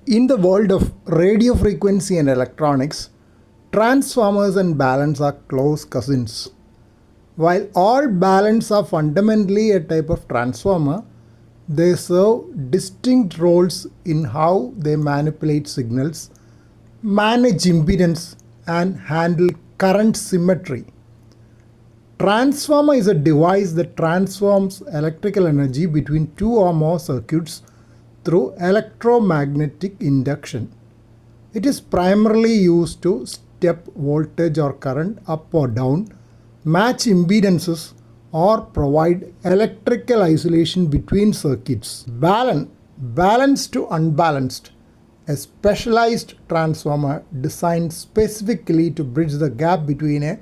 In the world of radio frequency and electronics, transformers and balance are close cousins. While all balance are fundamentally a type of transformer, they serve distinct roles in how they manipulate signals, manage impedance, and handle current symmetry. Transformer is a device that transforms electrical energy between two or more circuits through electromagnetic induction. It is primarily used to step voltage or current up or down, match impedances, or provide electrical isolation between circuits. Balance to unbalanced, a specialized transformer designed specifically to bridge the gap between a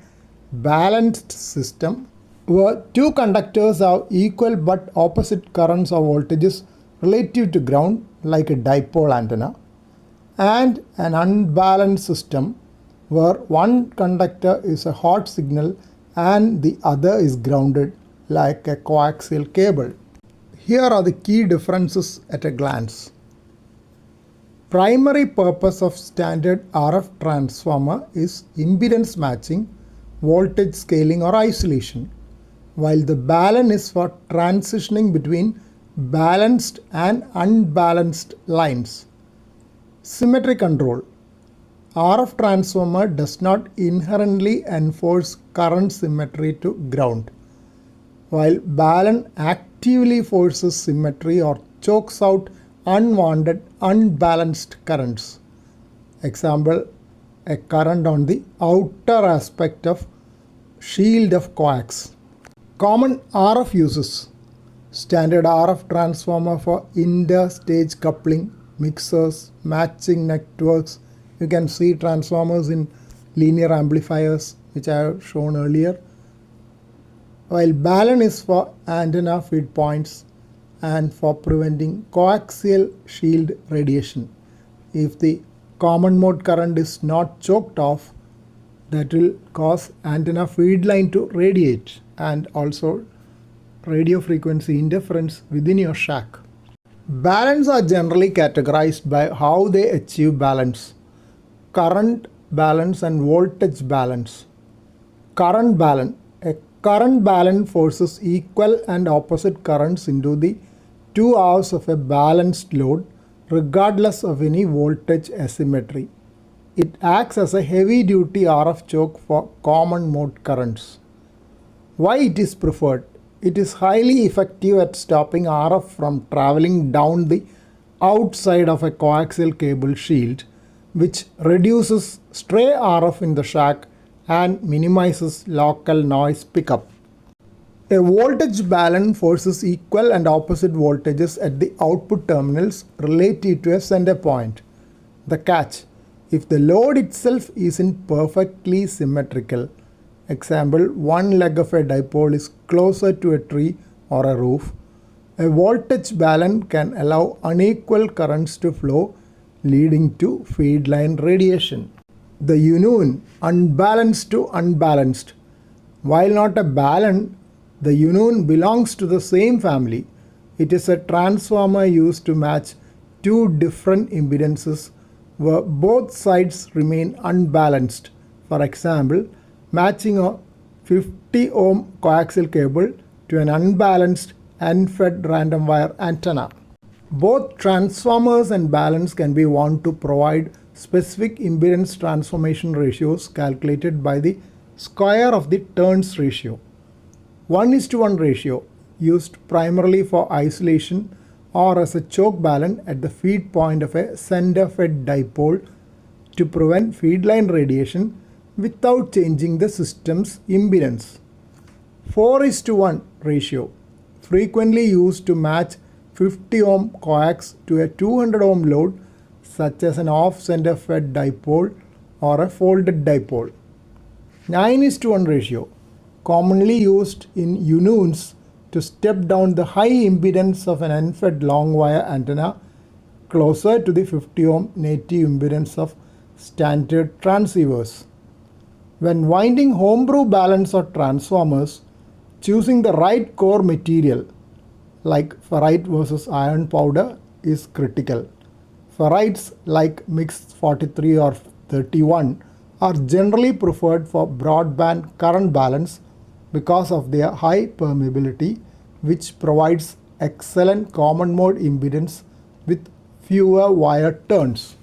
balanced system where two conductors have equal but opposite currents or voltages relative to ground, like a dipole antenna, and an unbalanced system where one conductor is a hot signal and the other is grounded, like a coaxial cable. Here are the key differences at a glance. Primary purpose of standard RF transformer is impedance matching, voltage scaling or isolation, while the balun is for transitioning between balanced and unbalanced lines. Symmetry control. RF transformer does not inherently enforce current symmetry to ground, while balun actively forces symmetry or chokes out unwanted unbalanced currents. Example, a current on the outer aspect of shield of coax. Common RF uses. Standard RF transformer for interstage coupling, mixers, matching networks. You can see transformers in linear amplifiers, which I have shown earlier. While balun is for antenna feed points and for preventing coaxial shield radiation. If the common mode current is not choked off, that will cause antenna feed line to radiate and also radio frequency interference within your shack. Balance are generally categorized by how they achieve balance. Current balance and voltage balance. Current balance. A current balance forces equal and opposite currents into the two halves of a balanced load regardless of any voltage asymmetry. It acts as a heavy-duty RF choke for common mode currents. Why it is preferred? It is highly effective at stopping RF from traveling down the outside of a coaxial cable shield, which reduces stray RF in the shack and minimizes local noise pickup. A voltage balun forces equal and opposite voltages at the output terminals relative to a center point. The catch: if the load itself isn't perfectly symmetrical, example, one leg of a dipole is closer to a tree or a roof, a voltage balun can allow unequal currents to flow, leading to feed line radiation. The unune, unbalanced to unbalanced. While not a balun, the unune belongs to the same family. It is a transformer used to match two different impedances where both sides remain unbalanced. For example, matching a 50 ohm coaxial cable to an unbalanced unfed random wire antenna. Both transformers and balance can be wound to provide specific impedance transformation ratios calculated by the square of the turns ratio. 1:1 ratio, used primarily for isolation or as a choke balun at the feed point of a center-fed dipole to prevent feed line radiation without changing the system's impedance. 4:1 ratio, frequently used to match 50 ohm coax to a 200 ohm load such as an off-center fed dipole or a folded dipole. 9:1 ratio, commonly used in ununes to step down the high impedance of an unfed long wire antenna closer to the 50 ohm native impedance of standard transceivers. When winding homebrew balance or transformers, choosing the right core material like ferrite versus iron powder is critical. Ferrites like mix 43 or 31 are generally preferred for broadband current balance because of their high permeability, which provides excellent common mode impedance with fewer wire turns.